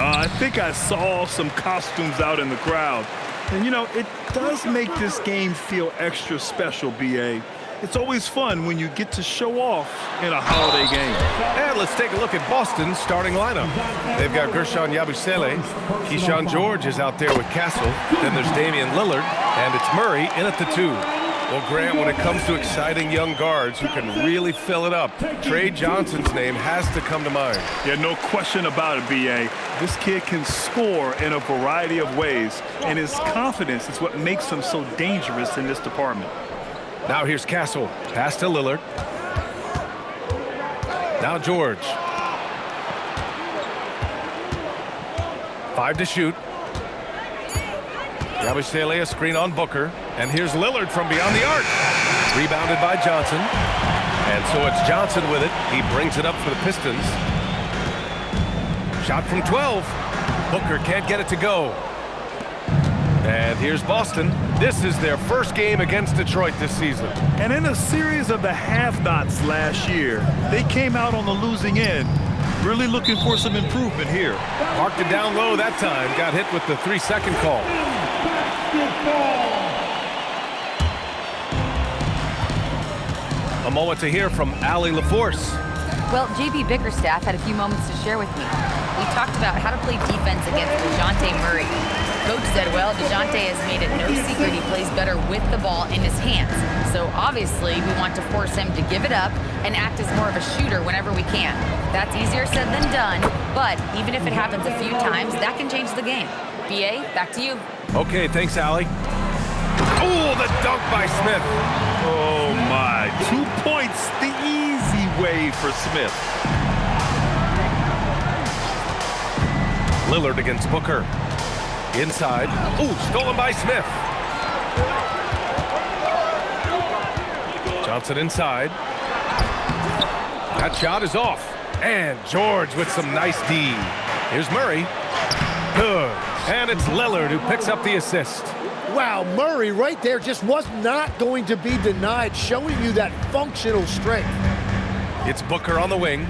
I think I saw some costumes out in the crowd. And, you know, it does make this game feel extra special, B.A. It's always fun when you get to show off in a holiday game. And let's take a look at Boston's starting lineup. They've got Gershon Yabusele. Keyshawn George is out there with Castle. Then there's Damian Lillard. And it's Murray in at the 2. Well, Grant, when it comes to exciting young guards who can really fill it up, Trey Johnson's name has to come to mind. Yeah, no question about it, B.A. This kid can score in a variety of ways, and his confidence is what makes him so dangerous in this department. Now here's Castle. Pass to Lillard. Now George. 5 to shoot. Yabusele a screen on Booker. And here's Lillard from beyond the arc. Rebounded by Johnson. And so it's Johnson with it. He brings it up for the Pistons. Shot from 12. Booker can't get it to go. And here's Boston. This is their first game against Detroit this season. And in a series of the have-nots last year, they came out on the losing end. Really looking for some improvement here. Parked it down low that time. Got hit with the 3-second call. A moment to hear from Allie LaForce. Well, JB Bickerstaff had a few moments to share with me. We talked about how to play defense against DeJounte Murray. Coach said, well, DeJounte has made it no secret he plays better with the ball in his hands. So obviously we want to force him to give it up and act as more of a shooter whenever we can. That's easier said than done, but even if it happens a few times, that can change the game. B.A., back to you. Okay, thanks, Allie. Oh, the dunk by Smith. Oh, my. 2 points the easy way for Smith. Lillard against Booker. Inside. Ooh, stolen by Smith. Johnson inside. That shot is off. And George with some nice D. Here's Murray. Good. And it's Lillard who picks up the assist. Wow, Murray right there just was not going to be denied, showing you that functional strength. It's Booker on the wing.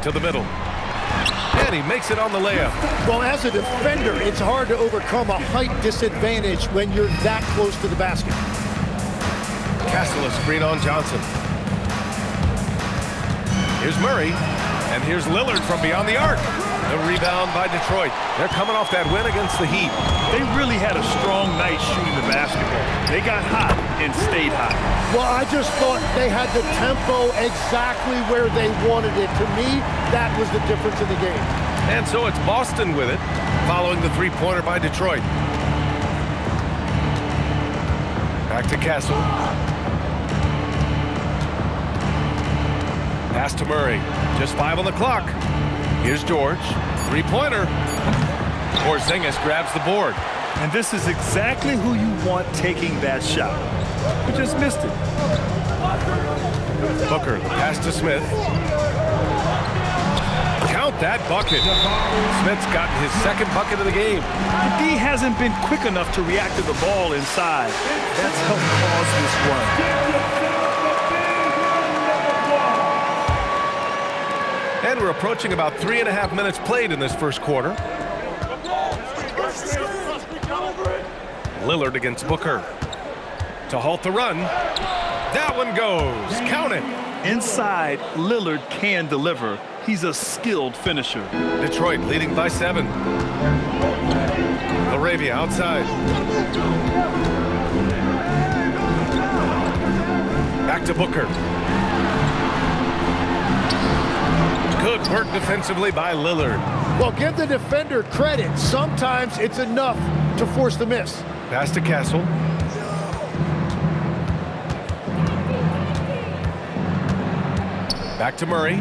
To the middle. And he makes it on the layup. Well, as a defender, it's hard to overcome a height disadvantage when you're that close to the basket. Castle a screen on Johnson. Here's Murray. And here's Lillard from beyond the arc. The rebound by Detroit. They're coming off that win against the Heat. They really had a strong night shooting the basketball. They got hot and stayed hot. Well, I just thought they had the tempo exactly where they wanted it. To me, that was the difference in the game. And so it's Boston with it, following the three-pointer by Detroit. Back to Castle. Pass to Murray. Just 5 on the clock. Here's George. Three-pointer. Porzingis grabs the board. And this is exactly who you want taking that shot. He just missed it. Booker, pass to Smith. Count that bucket. Smith's gotten his second bucket of the game. The D hasn't been quick enough to react to the ball inside. That's helped cause this run. And we're approaching about 3.5 minutes played in this first quarter. Lillard against Booker. To halt the run. That one goes. Count it. Inside, Lillard can deliver. He's a skilled finisher. Detroit leading by 7. Laravia outside. Back to Booker. Good work defensively by Lillard. Well, give the defender credit. Sometimes it's enough to force the miss. Pass to Castle. Back to Murray.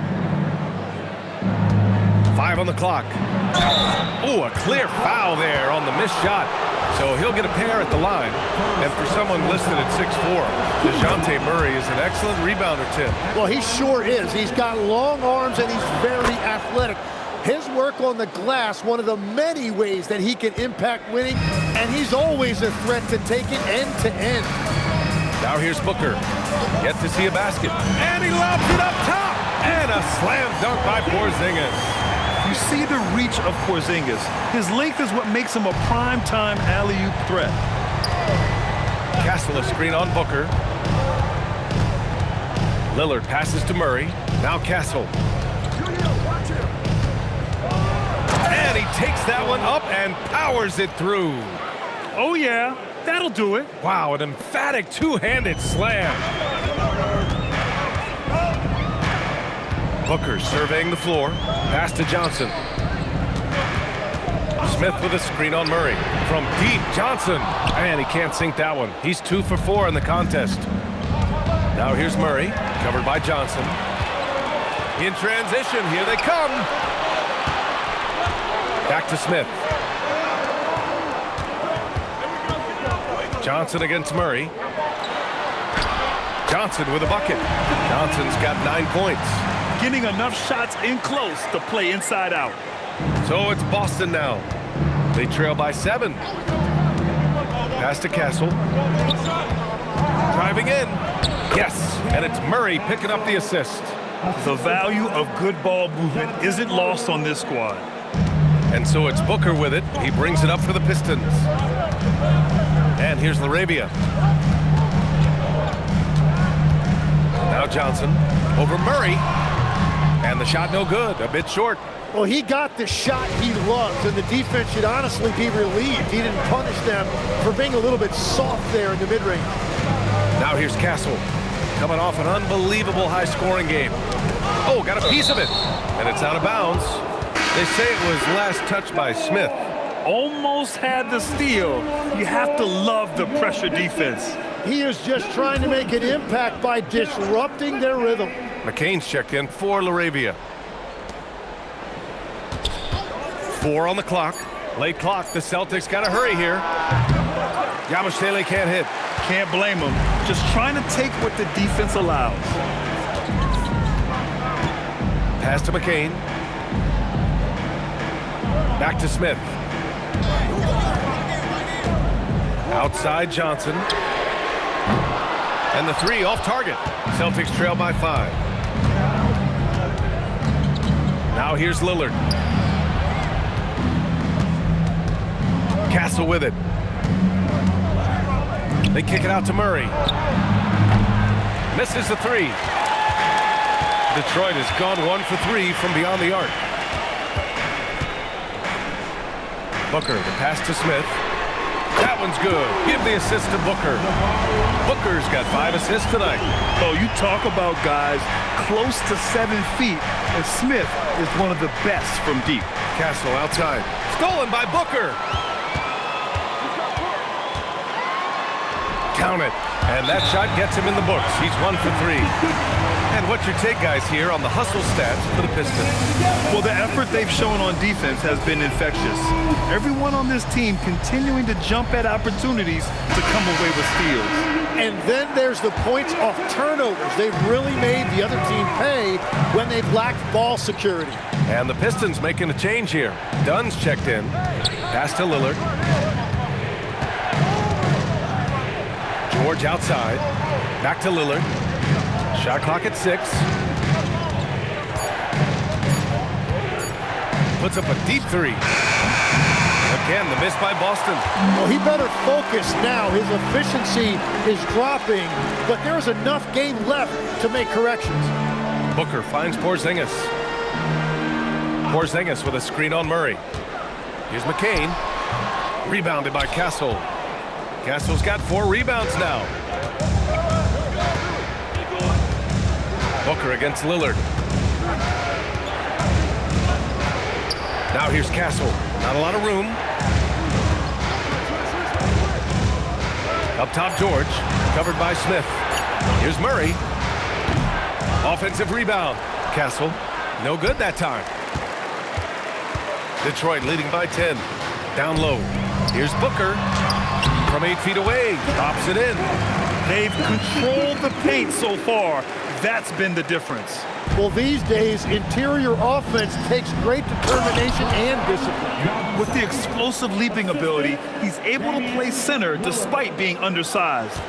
5 on the clock. Oh, a clear foul there on the missed shot. So he'll get a pair at the line. And for someone listed at 6'4", DeJounte Murray is an excellent rebounder, Tim. Well, he sure is. He's got long arms and he's very athletic. His work on the glass, one of the many ways that he can impact winning, and he's always a threat to take it end to end. Now here's Booker. Yet to see a basket. And he lobs it up top. And a slam dunk by Porzingis. You see the reach of Porzingis. His length is what makes him a prime-time alley-oop threat. Castle a screen on Booker. Lillard passes to Murray. Now Castle. And he takes that one up and powers it through. Oh, yeah. That'll do it. Wow, an emphatic two-handed slam. Booker surveying the floor. Pass to Johnson. Smith with a screen on Murray. From deep, Johnson. And he can't sink that one. He's 2 for 4 in the contest. Now here's Murray, covered by Johnson. In transition, here they come. Back to Smith. Johnson against Murray. Johnson with a bucket. Johnson's got 9 points. Getting enough shots in close to play inside out. So it's Boston now. They trail by 7. Pass to Castle. Driving in. Yes, and it's Murray picking up the assist. The value of good ball movement isn't lost on this squad. And so it's Booker with it. He brings it up for the Pistons. And here's LaRavia. Now Johnson over Murray. And the shot no good, a bit short. Well, he got the shot he loves, and the defense should honestly be relieved. He didn't punish them for being a little bit soft there in the mid-range. Now here's Castle, coming off an unbelievable high-scoring game. Oh, got a piece of it, and it's out of bounds. They say it was last touched by Smith. Almost had the steal. You have to love the pressure defense. He is just trying to make an impact by disrupting their rhythm. McCain's checked in for LaRavia. 4 on the clock. Late clock. The Celtics got to hurry here. Yabusele can't hit. Can't blame him. Just trying to take what the defense allows. Pass to McCain. Back to Smith. Outside Johnson. And the 3 off target. Celtics trail by 5. Now here's Lillard. Castle with it. They kick it out to Murray. Misses the 3. Detroit has gone 1 for 3 from beyond the arc. Booker, the pass to Smith. That one's good. Give the assist to Booker. Booker's got 5 assists tonight. Oh, you talk about guys close to 7 feet, and Smith is one of the best from deep. Castle outside. Stolen by Booker. Count it. And that shot gets him in the books. He's 1 for 3. And what's your take, guys, here on the hustle stats for the Pistons? Well, the effort they've shown on defense has been infectious. Everyone on this team continuing to jump at opportunities to come away with steals. And then there's the points off turnovers. They've really made the other team pay when they've lacked ball security. And the Pistons making a change here. Dunn's checked in. Pass to Lillard. George outside. Back to Lillard. Shot clock at 6. Puts up a deep 3. Again, the miss by Boston. Well, he better focus now. His efficiency is dropping, but there's enough game left to make corrections. Booker finds Porzingis. Porzingis with a screen on Murray. Here's McCain. Rebounded by Castle. Castle's got 4 rebounds now. Booker against Lillard. Now here's Castle. Not a lot of room. Up top, George. Covered by Smith. Here's Murray. Offensive rebound. Castle. No good that time. Detroit leading by 10. Down low. Here's Booker. From 8 feet away. Pops it in. They've controlled the paint so far. That's been the difference. Well, these days, interior offense takes great determination and discipline. With the explosive leaping ability, he's able to play center despite being undersized.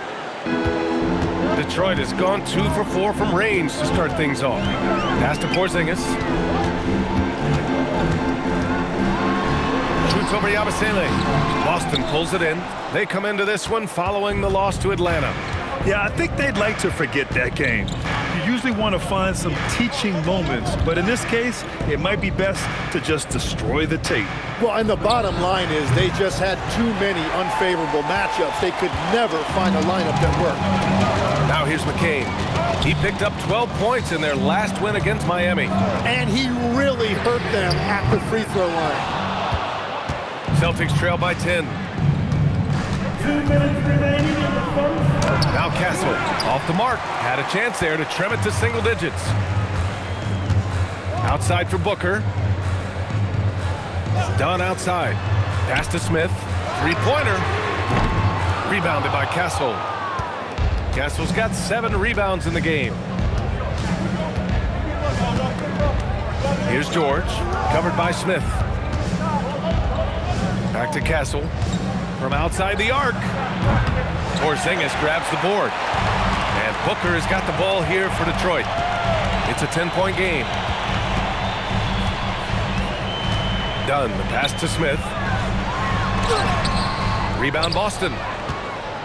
Detroit has gone 2 for 4 from range to start things off. Pass to Porzingis. Shoots over Yabusele. Boston pulls it in. They come into this one following the loss to Atlanta. Yeah, I think they'd like to forget that game. You usually want to find some teaching moments, but in this case, it might be best to just destroy the tape. Well, and the bottom line is they just had too many unfavorable matchups. They could never find a lineup that worked. Now here's McCain. He picked up 12 points in their last win against Miami. And he really hurt them at the free throw line. Celtics trail by 10. 2 minutes remaining in the first. Now Castle, off the mark, had a chance there to trim it to single digits. Outside for Booker. Done outside. Pass to Smith. Three-pointer. Rebounded by Castle. Castle's got 7 rebounds in the game. Here's George, covered by Smith. Back to Castle. From outside the arc. Porzingis grabs the board. And Booker has got the ball here for Detroit. It's a 10-point game. Dunn, the pass to Smith. Rebound Boston.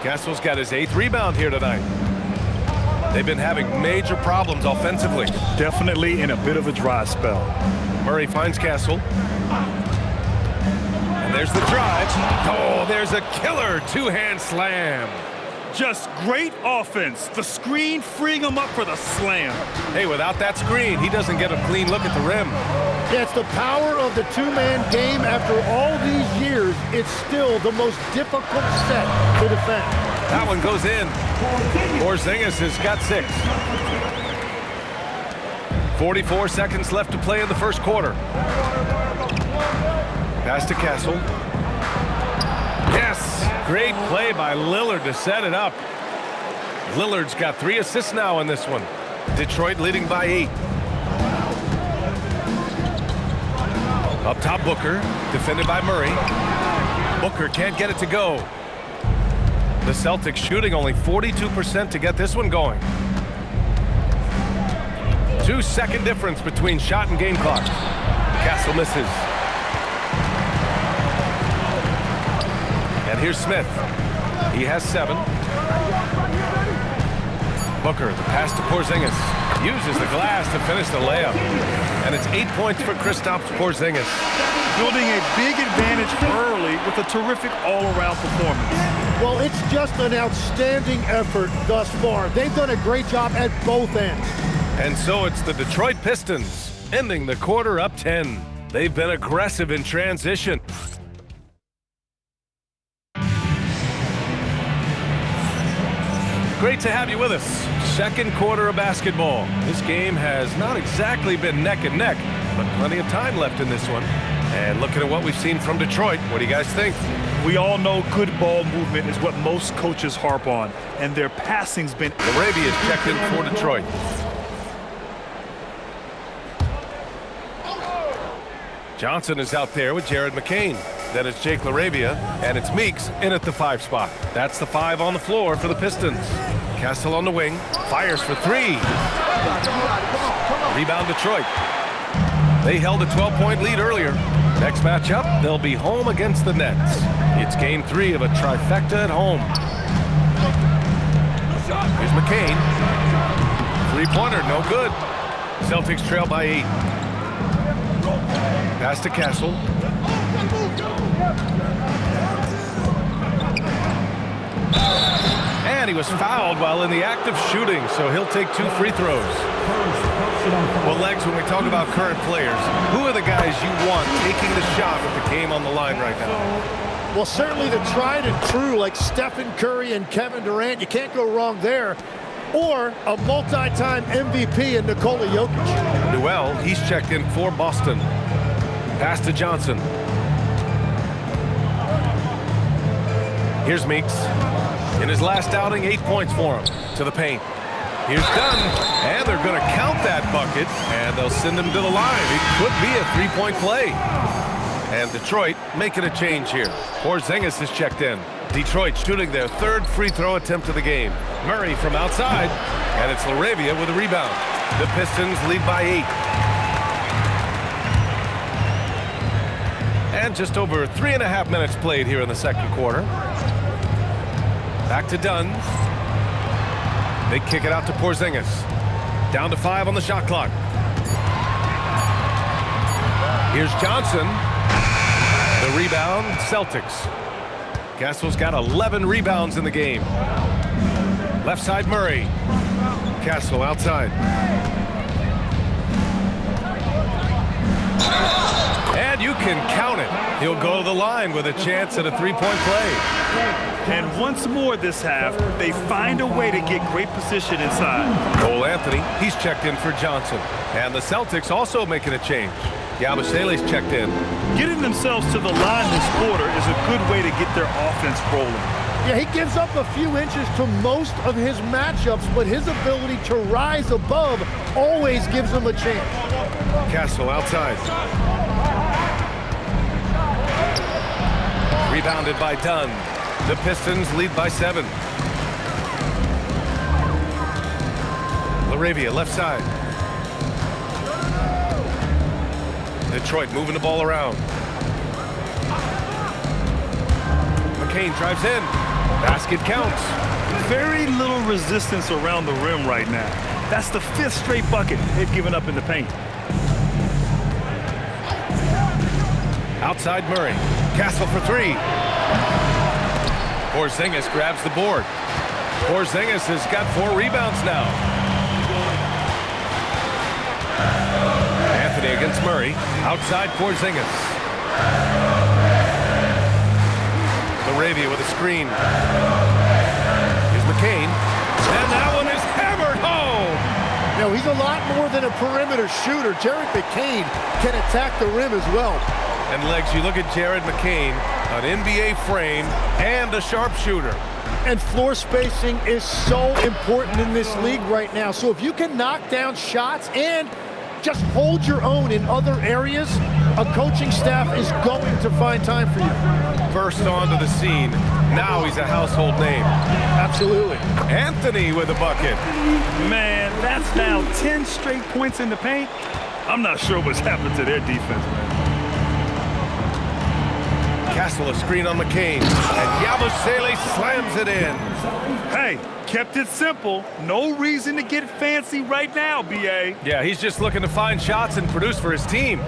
Castle's got his 8th rebound here tonight. They've been having major problems offensively. Definitely in a bit of a dry spell. Murray finds Castle. And there's the drive. Oh, there's a killer 2-hand slam. Just great offense. The screen freeing him up for the slam. Hey, without that screen, he doesn't get a clean look at the rim. Yeah, it's the power of the two-man game. After all these years, it's still the most difficult set to defend. That one goes in. Porzingis has got 6. 44 seconds left to play in the first quarter. Pass to Castle. Yes! Great play by Lillard to set it up. Lillard's got 3 assists now in this one. Detroit leading by 8. Up top, Booker, defended by Murray. Booker can't get it to go. The Celtics shooting only 42% to get this one going. 2-second difference between shot and game clock. Castle misses. And here's Smith. He has 7. Booker, the pass to Porzingis. Uses the glass to finish the layup. And it's 8 points for Kristaps Porzingis. Building a big advantage early with a terrific all-around performance. Well, it's just an outstanding effort thus far. They've done a great job at both ends. And so it's the Detroit Pistons ending the quarter up 10. They've been aggressive in transition. Great to have you with us. Second quarter of basketball. This game has not exactly been neck and neck, but plenty of time left in this one. And looking at what we've seen from Detroit, what do you guys think? We all know good ball movement is what most coaches harp on, and their passing's been... Larabia's checked in for Detroit. Johnson is out there with Jared McCain. Then it's Jake LaRavia, and it's Meeks in at the 5 spot. That's the 5 on the floor for the Pistons. Castle on the wing, fires for 3. Rebound Detroit. They held a 12-point lead earlier. Next matchup, they'll be home against the Nets. It's game 3 of a trifecta at home. Here's McCain. 3-pointer, no good. Celtics trail by 8. Pass to Castle. And he was fouled while in the act of shooting, so he'll take 2 free throws. Well, Legs, when we talk about current players, who are the guys you want taking the shot with the game on the line right now? Well, certainly the tried and true like Stephen Curry and Kevin Durant. You can't go wrong there. Or a multi-time MVP in Nikola Jokic. Newell, he's checked in for Boston. Pass to Johnson. Here's Meeks. In his last outing, 8 points for him. To the paint. Here's Dunn. And they're going to count that bucket. And they'll send him to the line. It could be a 3-point play. And Detroit making a change here. Porzingis is checked in. Detroit shooting their third free throw attempt of the game. Murray from outside, and it's LaRavia with a rebound. The Pistons lead by 8. And just over 3.5 minutes played here in the second quarter. Back to Dunn. They kick it out to Porzingis. Down to 5 on the shot clock. Here's Johnson. The rebound, Celtics. Castle's got 11 rebounds in the game. Left side, Murray. Castle outside. And you can count it. He'll go to the line with a chance at a three-point play. And once more this half, they find a way to get great position inside. Cole Anthony, he's checked in for Johnson. And the Celtics also making a change. Yabusele's checked in. Getting themselves to the line this quarter is a good way to get their offense rolling. Yeah, he gives up a few inches to most of his matchups, but his ability to rise above always gives him a chance. Castle outside. Rebounded by Dunn. The Pistons lead by 7. LaRavia left side. Detroit moving the ball around. McCain drives in. Basket counts. Very little resistance around the rim right now. That's the 5th straight bucket they've given up in the paint. Outside Murray. Castle for 3. Porzingis grabs the board. Porzingis has got 4 rebounds now. Anthony against Murray. Outside Porzingis. LaRavia with a screen. Here's McCain. And that one is hammered home. No, he's a lot more than a perimeter shooter. Jared McCain can attack the rim as well. And Legs, you look at Jared McCain, an NBA frame and a sharpshooter. And floor spacing is so important in this league right now. So if you can knock down shots and just hold your own in other areas, a coaching staff is going to find time for you. Burst onto the scene. Now he's a household name. Absolutely. Anthony with a bucket. Man, that's now 10 straight points in the paint. I'm not sure what's happened to their defense, man. Castle a screen on McCain. And Yabusele slams it in. Hey, kept it simple. No reason to get fancy right now, B.A. Yeah, he's just looking to find shots and produce for his team.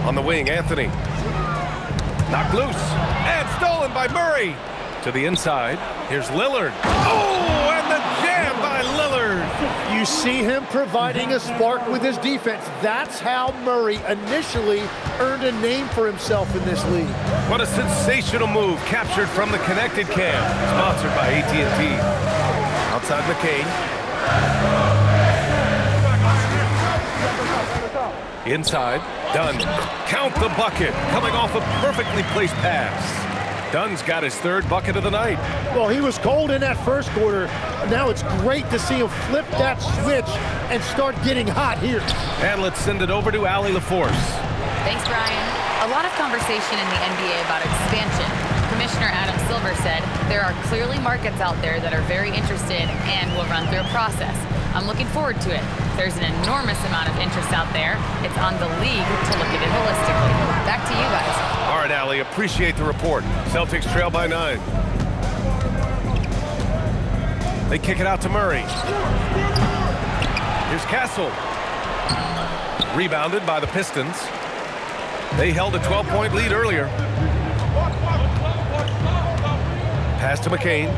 On the wing, Anthony. Knocked loose. And stolen by Murray. To the inside. Here's Lillard. Oh, and the jam by Lillard. You see him providing a spark with his defense. That's how Murray initially earned a name for himself in this league. What a sensational move captured from the connected cam. Sponsored by AT&T. Outside McCain. Inside. Dunn. Count the bucket. Coming off a perfectly placed pass. Dunn's got his 3rd bucket of the night. Well, he was cold in that first quarter. Now it's great to see him flip that switch and start getting hot here. And let's send it over to Allie LaForce. Thanks, Brian. A lot of conversation in the NBA about expansion. Commissioner Adam Silver said there are clearly markets out there that are very interested and will run through a process. I'm looking forward to it. There's an enormous amount of interest out there. It's on the league to look at it holistically. Back to you guys. All right, Allie, appreciate the report. Celtics trail by 9. They kick it out to Murray. Here's Castle. Rebounded by the Pistons. They held a 12-point lead earlier. Pass to McCain.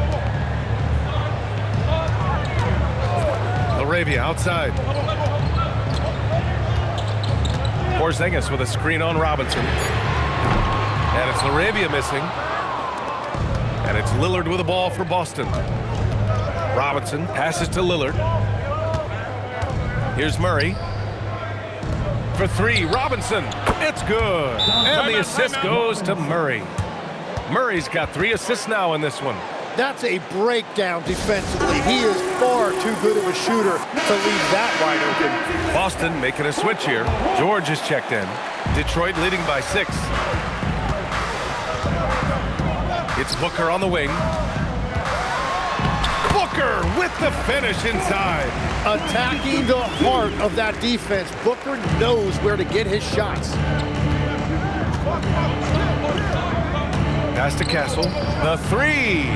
LaRavia outside. Porzingis with a screen on Robinson. And it's LaRavia missing. And it's Lillard with the ball for Boston. Robinson passes to Lillard. Here's Murray. For 3, Robinson. It's good. And the assist goes to Murray. Murray's got 3 assists now in this one. That's a breakdown defensively. He is far too good of a shooter to leave that wide open. Boston making a switch here. George is checked in. Detroit leading by 6. It's Booker on the wing. Booker with the finish inside. Attacking the heart of that defense. Booker knows where to get his shots. Pass to Castle. The three.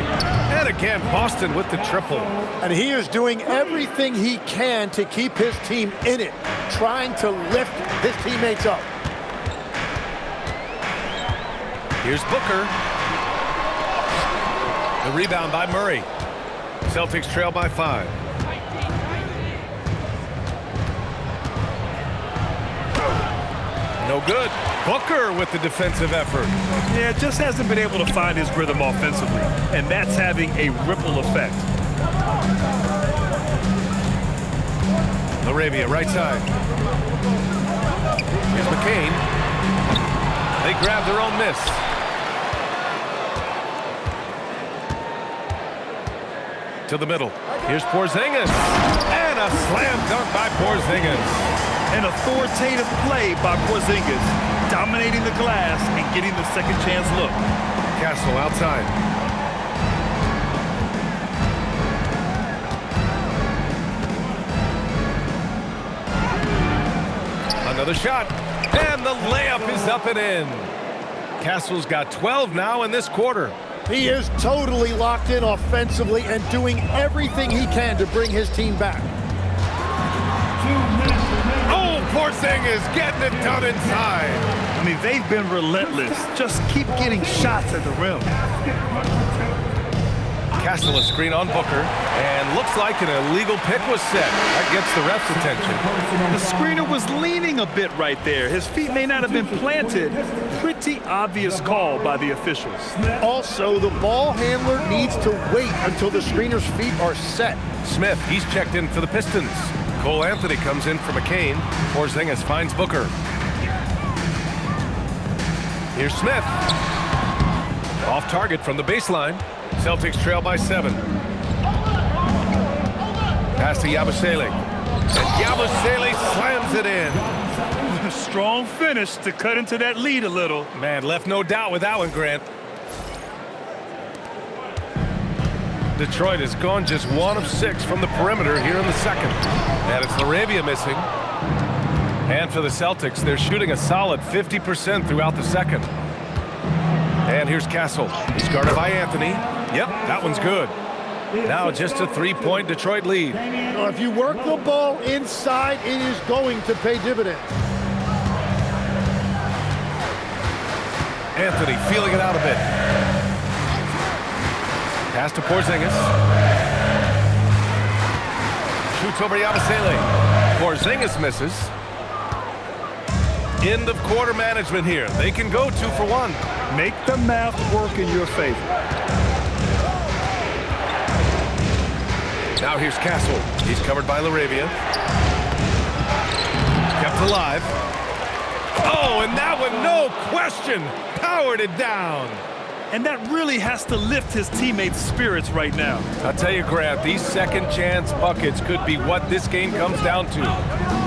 And again, Boston with the triple. And he is doing everything he can to keep his team in it, trying to lift his teammates up. Here's Booker. The rebound by Murray. Celtics trail by 5. No good. Booker with the defensive effort. Yeah, just hasn't been able to find his rhythm offensively, and that's having a ripple effect. Laravia, right side. Here's McCain. They grab their own miss. To the middle. Here's Porzingis. And a slam dunk by Porzingis. An authoritative play by Porzingis, dominating the glass and getting the second chance look. Castle outside. Another shot. And the layup is up and in. Castle's got 12 now in this quarter. He is totally locked in offensively and doing everything he can to bring his team back. Oh, Porzingis getting it done inside. I mean, they've been relentless. Just keep getting shots at the rim. Castle a screen on Booker, and looks like an illegal pick was set. That gets the ref's attention. The screener was leaning a bit right there. His feet may not have been planted. Pretty obvious call by the officials. Also, the ball handler needs to wait until the screener's feet are set. Smith, he's checked in for the Pistons. Cole Anthony comes in for McCain. Porzingis finds Booker. Here's Smith. Off target from the baseline. Celtics trail by 7. Pass to Yabusele. And Yabusele slams it in. Strong finish to cut into that lead a little. Man, left no doubt with that one, Grant. Detroit has gone just 1 of 6 from the perimeter here in the second. And it's Laravia missing. And for the Celtics, they're shooting a solid 50% throughout the second. And here's Castle. He's guarded by Anthony. Yep, that one's good. Now just a 3-point Detroit lead. If you work the ball inside, it is going to pay dividends. Anthony feeling it out a bit. Pass to Porzingis. Shoots over Yabusele. Porzingis misses. End of quarter management here. They can go 2 for 1. Make the math work in your favor. Now here's Castle. He's covered by Laravia. Kept alive. Oh, and that one, no question, powered it down. And that really has to lift his teammates' spirits right now. I'll tell you, Grant, these second chance buckets could be what this game comes down to.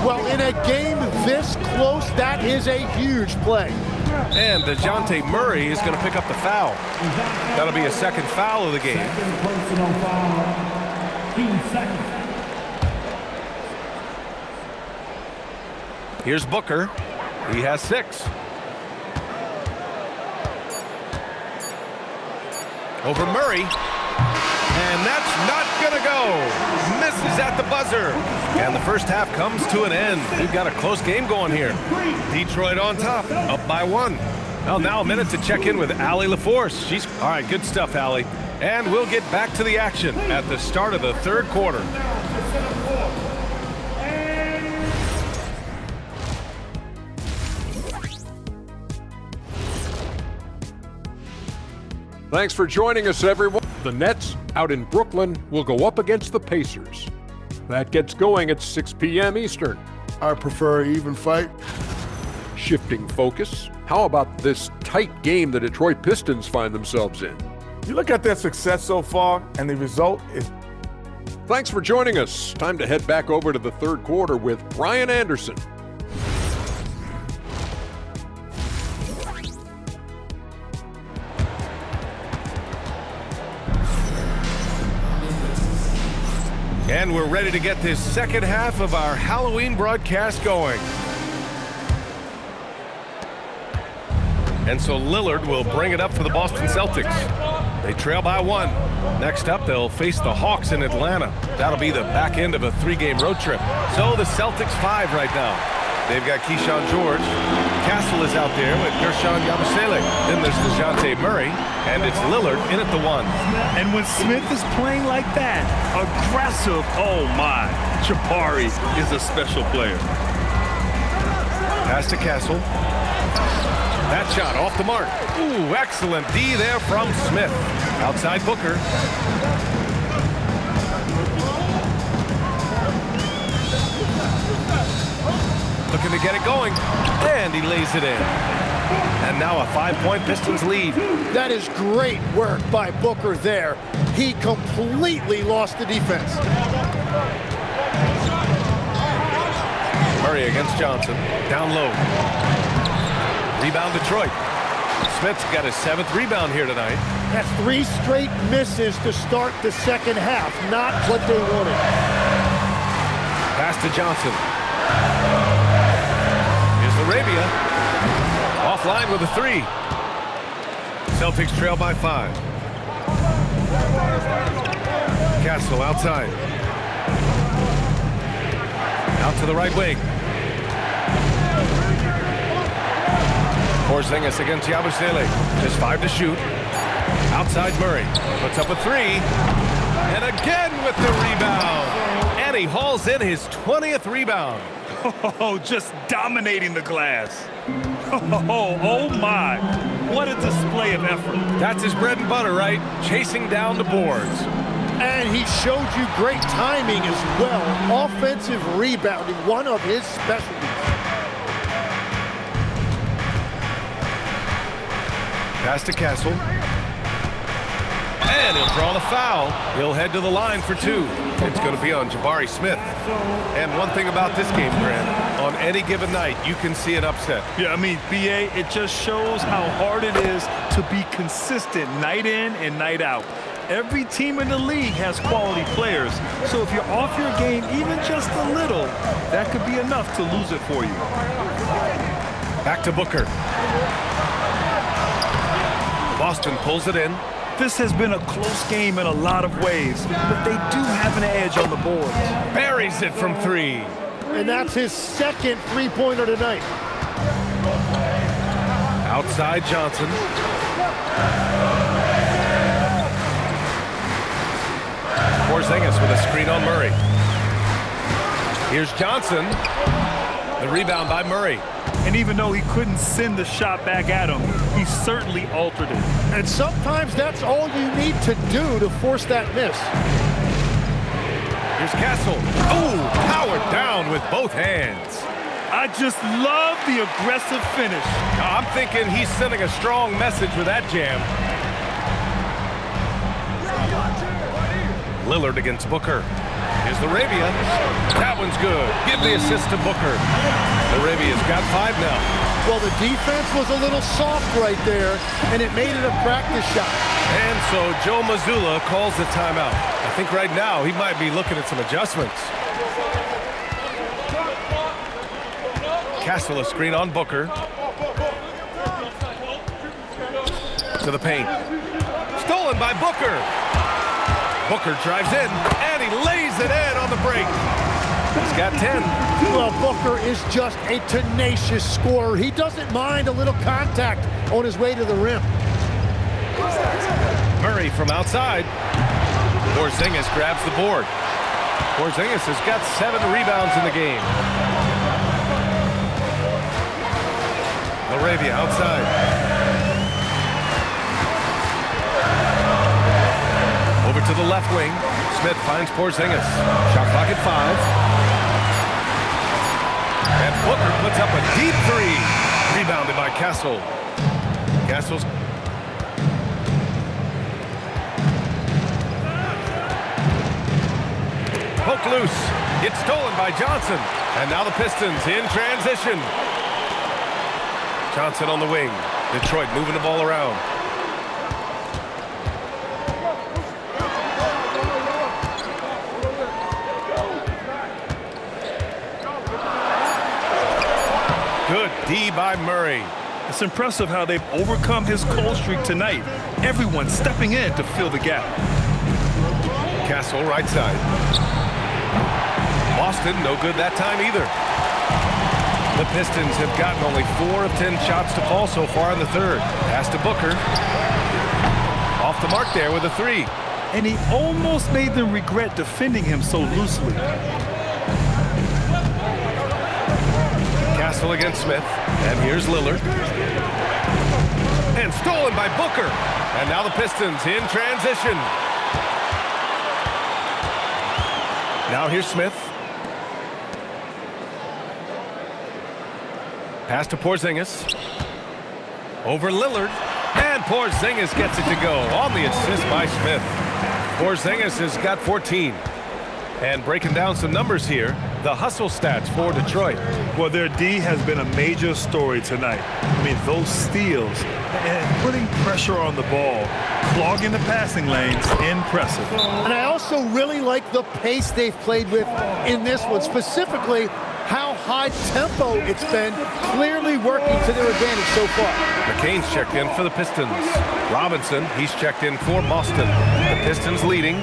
Well, in a game this close, that is a huge play. And DeJounte Murray is going to pick up the foul. That'll be a second foul of the game. Personal foul. 15 seconds. Here's Booker. He has 6. Over Murray. And that's not going to go. Misses at the buzzer. And the first half comes to an end. We've got a close game going here. Detroit on top, up by 1. Well, now a minute to check in with Allie LaForce. She's all right, good stuff, Allie. And we'll get back to the action at the start of the third quarter. Thanks for joining us, everyone. The Nets out in Brooklyn will go up against the Pacers. That gets going at 6 p.m. Eastern. I prefer an even fight. Shifting focus, how about this tight game the Detroit Pistons find themselves in? You look at their success so far, and the result is... Thanks for joining us. Time to head back over to the third quarter with Brian Anderson. And we're ready to get this second half of our Halloween broadcast going. And so Lillard will bring it up for the Boston Celtics. They trail by 1. Next up, they'll face the Hawks in Atlanta. That'll be the back end of a 3-game road trip. So the Celtics 5 right now. They've got Keyshawn George. Castle is out there with Gershon Yabusele. Then there's DeJounte Murray, and it's Lillard in at the 1. And when Smith is playing like that, aggressive, oh my, Jabari is a special player. Pass to Castle. That shot off the mark. Ooh, excellent D there from Smith. Outside Booker. Looking to get it going. And he lays it in. And now a 5-point Pistons lead. That is great work by Booker there. He completely lost the defense. Murray against Johnson. Down low. Rebound Detroit. Smith's got his 7th rebound here tonight. That's 3 straight misses to start the second half. Not what they wanted. Pass to Johnson. Here's Arabia. Offline with a 3. Celtics trail by 5. Castle outside. Out to the right wing. Porzingis against Yabusele. Just 5 to shoot. Outside Murray. Puts up a 3. And again with the rebound. And he hauls in his 20th rebound. Oh, just dominating the glass. Oh my. What a display of effort. That's his bread and butter, right? Chasing down the boards. And he showed you great timing as well. Offensive rebounding, one of his specialties. Pass to Castle. And he'll draw the foul. He'll head to the line for 2. It's going to be on Jabari Smith. And one thing about this game, Grant, on any given night, you can see an upset. Yeah, I mean, BA, it just shows how hard it is to be consistent night in and night out. Every team in the league has quality players. So if you're off your game even just a little, that could be enough to lose it for you. Back to Booker. Boston pulls it in. This has been a close game in a lot of ways, but they do have an edge on the board. Buries it from 3. And that's his 2nd three-pointer tonight. Outside Johnson. Porzingis with a screen on Murray. Here's Johnson. The rebound by Murray. And even though he couldn't send the shot back at him, he certainly altered it. And sometimes that's all you need to do to force that miss. Here's Castle. Oh, powered down with both hands. I just love the aggressive finish. I'm thinking he's sending a strong message with that jam. Lillard against Booker. Here's Arabia. That one's good. Give the assist to Booker. Arabia's got 5 now. Well, the defense was a little soft right there, and it made it a practice shot. And so Joe Mazzulla calls the timeout. I think right now he might be looking at some adjustments. Castle a screen on Booker. To the paint. Stolen by Booker. Booker drives in, and he lays it in on the break. He's got 10. Well, Booker is just a tenacious scorer. He doesn't mind a little contact on his way to the rim. Murray from outside. Porzingis grabs the board. Porzingis has got 7 rebounds in the game. Arabia outside. Over to the left wing. Smith finds Porzingis. Shot clock at 5. And Booker puts up a deep 3. Rebounded by Castle. Castle's poke loose. It's stolen by Johnson. And now the Pistons in transition. Johnson on the wing. Detroit moving the ball around. Good D by Murray. It's impressive how they've overcome his cold streak tonight. Everyone stepping in to fill the gap. Castle right side. Boston no good that time either. The Pistons have gotten only 4 of 10 shots to fall so far in the third. Pass to Booker. Off the mark there with a 3. And he almost made them regret defending him so loosely. Castle against Smith. And here's Lillard. And stolen by Booker. And now the Pistons in transition. Now here's Smith. Pass to Porzingis. Over Lillard. And Porzingis gets it to go on the assist by Smith. Porzingis has got 14. And breaking down some numbers here, the hustle stats for Detroit. Well, their D has been a major story tonight. I mean, those steals and putting pressure on the ball, clogging the passing lanes, impressive. And I also really like the pace they've played with in this one, specifically how high tempo it's been, clearly working to their advantage so far. McCain's checked in for the Pistons. Robinson, he's checked in for Boston. The Pistons leading.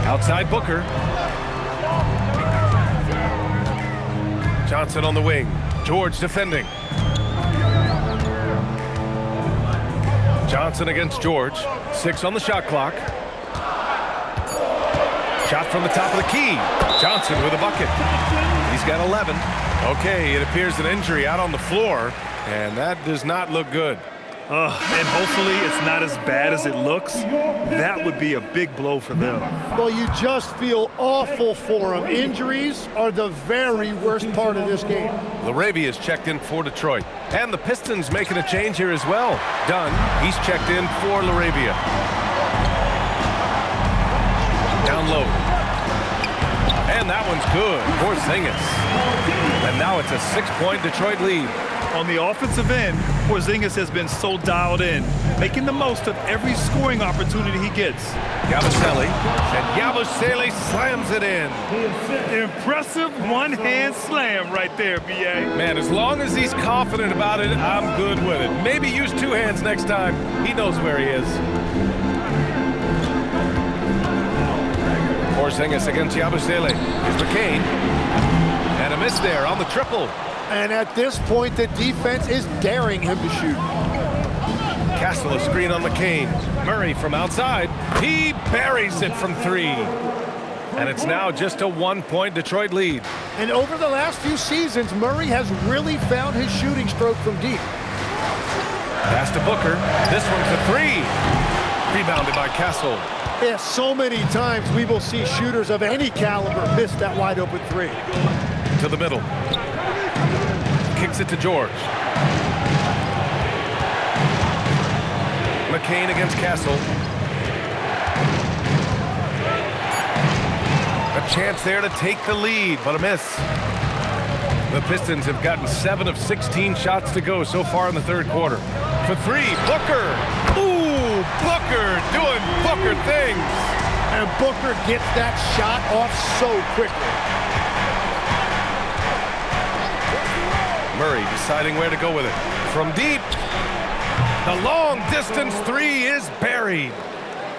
Outside Booker. Johnson on the wing. George defending. Johnson against George. 6 on the shot clock. Shot from the top of the key. Johnson with a bucket. He's got 11. Okay, it appears an injury out on the floor, and that does not look good. And hopefully it's not as bad as it looks. That would be a big blow for them. Well, you just feel awful for them. Injuries are the very worst part of this game. LaRavia is checked in for Detroit. And the Pistons making a change here as well. Dunn, he's checked in for LaRavia. Down low. And that one's good. Porzingis. And now it's a 6-point Detroit lead. On the offensive end, Porzingis has been so dialed in, making the most of every scoring opportunity he gets. Yabusele. And Yabusele slams it in. Impressive one-hand slam right there, B.A. Man, as long as he's confident about it, I'm good with it. Maybe use 2 hands next time. He knows where he is. Porzingis against Yabusele. Here's McCain. And a miss there on the triple. And at this point, the defense is daring him to shoot. Castle a screen on McCain. Murray from outside. He buries it from 3. And it's now just a 1-point Detroit lead. And over the last few seasons, Murray has really found his shooting stroke from deep. Pass to Booker. This one's a 3. Rebounded by Castle. Yeah, so many times we will see shooters of any caliber miss that wide open 3. To the middle. Kicks it to George. McCain against Castle. A chance there to take the lead, but a miss. The Pistons have gotten 7 of 16 shots to go so far in the third quarter. For 3, Booker. Ooh, Booker doing Booker things. And Booker gets that shot off so quickly. Murray deciding where to go with it. From deep. The long distance 3 is buried.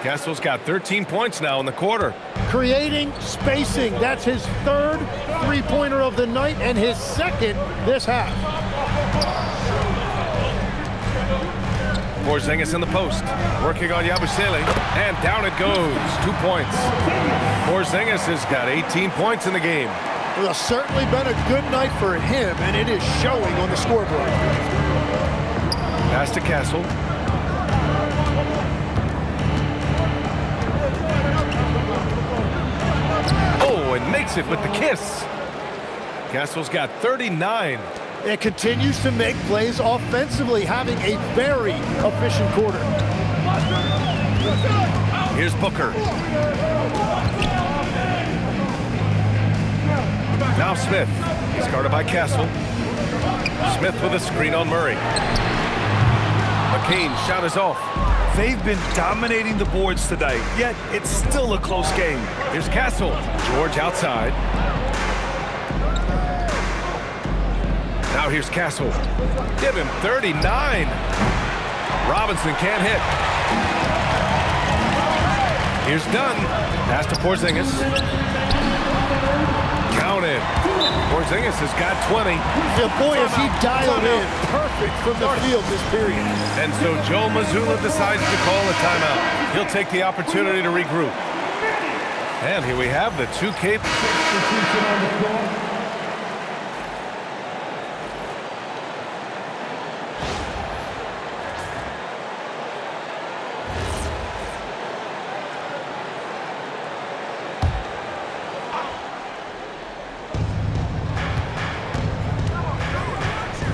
Castle's got 13 points now in the quarter. Creating spacing. That's his 3rd three-pointer of the night and his 2nd this half. Porzingis in the post. Working on Yabusele. And down it goes. 2 points. Porzingis has got 18 points in the game. Well, it's certainly been a good night for him, and it is showing on the scoreboard. Pass to Castle. Oh, and makes it with the kiss. Castle's got 39. It continues to make plays offensively, having a very efficient quarter. Here's Booker. Now Smith. He's guarded by Castle. Smith with a screen on Murray. McCain shot is off. They've been dominating the boards tonight, yet it's still a close game. Here's Castle. George outside. Now Now here's Castle. Give him 39. Robinson can't hit. Here's Dunn. Pass to Porzingis. Counted. Porzingis has got 20. Yeah, boy, if he dialed in perfect from the field this period. And so Joe Mazzulla decides to call a timeout. He'll take the opportunity to regroup. And here we have the 2K.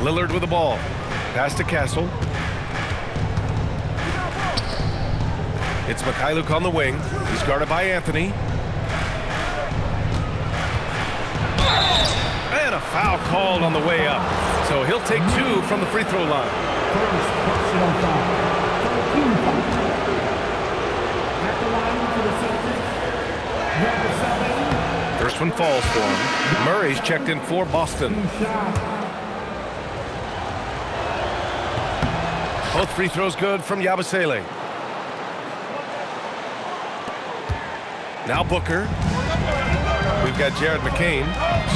Lillard with the ball. Pass to Castle. It's Mikhailuk on the wing. He's guarded by Anthony. And a foul called on the way up. So he'll take 2 from the free throw line. First one falls for him. Murray's checked in for Boston. Both free throws good from Yabusele. Now Booker. We've got Jared McCain.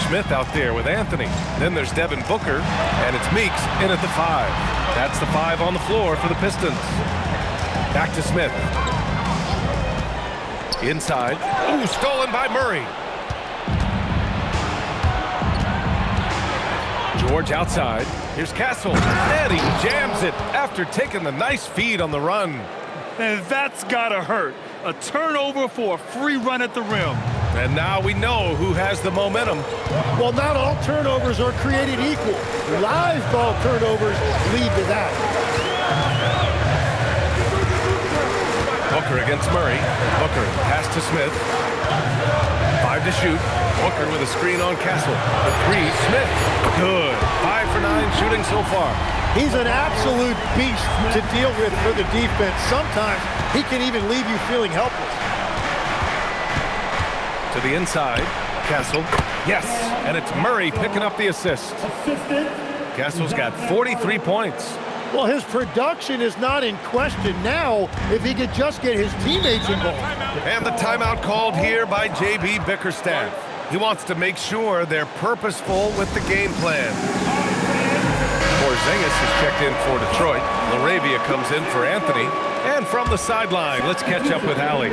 Smith out there with Anthony. Then there's Devin Booker, and it's Meeks in at the 5. That's the 5 on the floor for the Pistons. Back to Smith. Inside. Ooh, stolen by Murray. George outside. Here's Castle. And he jams it after taking the nice feed on the run. And that's gotta hurt. A turnover for a free run at the rim. And now we know who has the momentum. Well, not all turnovers are created equal. Live ball turnovers lead to that. Booker against Murray. Booker, pass to Smith. 5 to shoot. Booker with a screen on Castle. The 3, Smith. Good. 5 for 9 shooting so far. He's an absolute beast to deal with for the defense. Sometimes he can even leave you feeling helpless. To the inside. Castle. Yes. And it's Murray picking up the assist. Castle's got 43 points. Well, his production is not in question now if he could just get his teammates involved. And the timeout called here by J.B. Bickerstaff. He wants to make sure they're purposeful with the game plan. Porzingis is checked in for Detroit. LaRavia comes in for Anthony. And from the sideline, let's catch up with Hallie.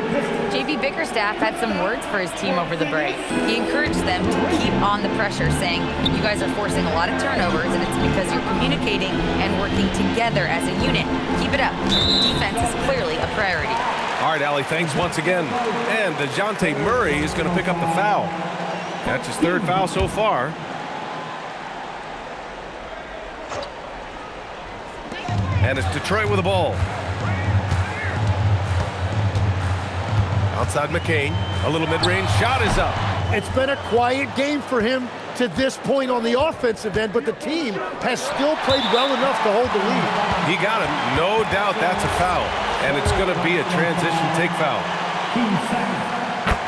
J.B. Bickerstaff had some words for his team over the break. He encouraged them to keep on the pressure, saying, you guys are forcing a lot of turnovers, and it's because you're communicating and working together as a unit. Keep it up. Defense is clearly a priority. All right, Allie, thanks once again. And DeJounte Murray is going to pick up the foul. That's his 3rd foul so far. And it's Detroit with the ball. Outside McCain. A little mid-range shot is up. It's been a quiet game for him to this point on the offensive end, but the team has still played well enough to hold the lead. He got it. No doubt that's a foul. And it's going to be a transition take foul.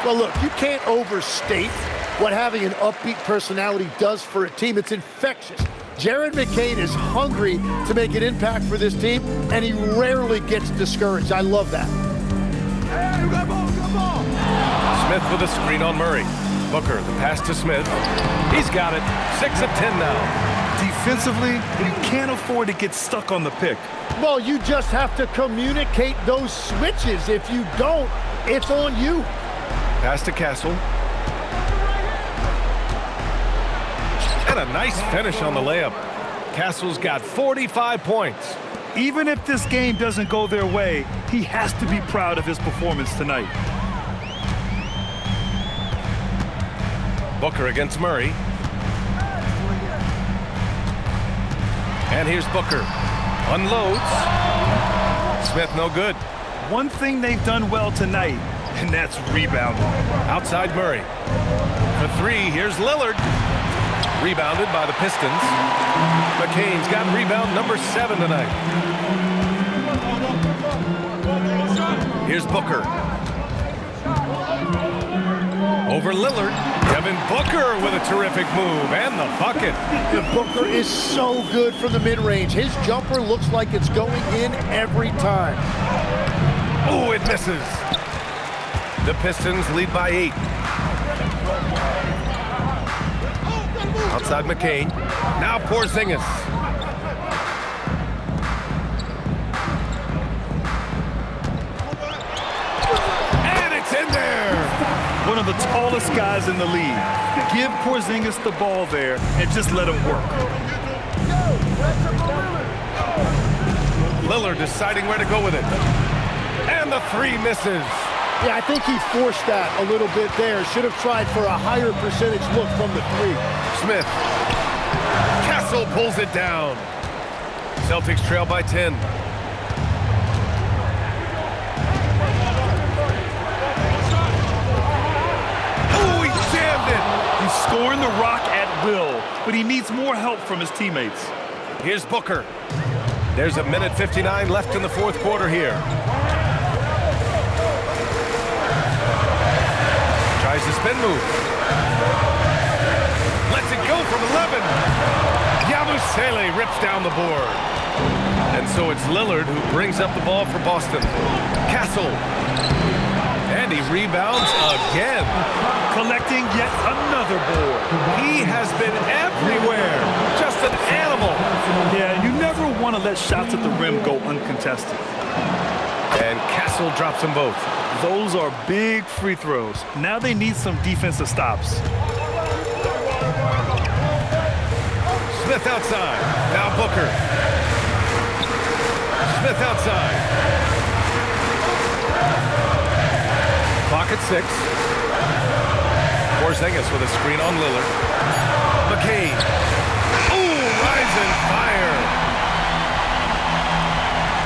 Well, look, you can't overstate what having an upbeat personality does for a team. It's infectious. Jared McCain is hungry to make an impact for this team, and he rarely gets discouraged. I love that. Smith with a screen on Murray. Booker, the pass to Smith. He's got it. 6 of 10 now. Defensively, you can't afford to get stuck on the pick. Well, you just have to communicate those switches. If you don't, it's on you. Pass to Castle. And a nice finish on the layup. Castle's got 45 points. Even if this game doesn't go their way, he has to be proud of his performance tonight. Booker against Murray. And here's Booker. Unloads. Smith no good. One thing they've done well tonight, and that's rebounding. Outside Murray. For 3, here's Lillard. Rebounded by the Pistons. McCain's got rebound number 7 tonight. Here's Booker. Over Lillard. Devin Booker with a terrific move and the bucket. The Booker is so good from the mid-range. His jumper looks like it's going in every time. Oh, it misses. The Pistons lead by 8. Outside McCain. Now Porzingis. And it's in there. One of the tallest guys in the league. Give Porzingis the ball there and just let him work. Lillard deciding where to go with it. And the 3 misses. Yeah, I think he forced that a little bit there. Should have tried for a higher percentage look from the 3. Smith. Castle pulls it down. Celtics trail by 10. Oh, he jammed it. He's scoring the rock at will, but he needs more help from his teammates. Here's Booker. There's a minute 59 left in the 4th quarter here. Tries the spin move. Lets it go from 11. Yabusele rips down the board. And so it's Lillard who brings up the ball for Boston. Castle. And he rebounds again. Collecting yet another board. He has been everywhere. Just an animal. Yeah, you never want to let shots at the rim go uncontested. And Castle drops them both. Those are big free throws. Now they need some defensive stops. Smith outside. Now Booker. Smith outside. Clock at 6. Porzingis with a screen on Lillard.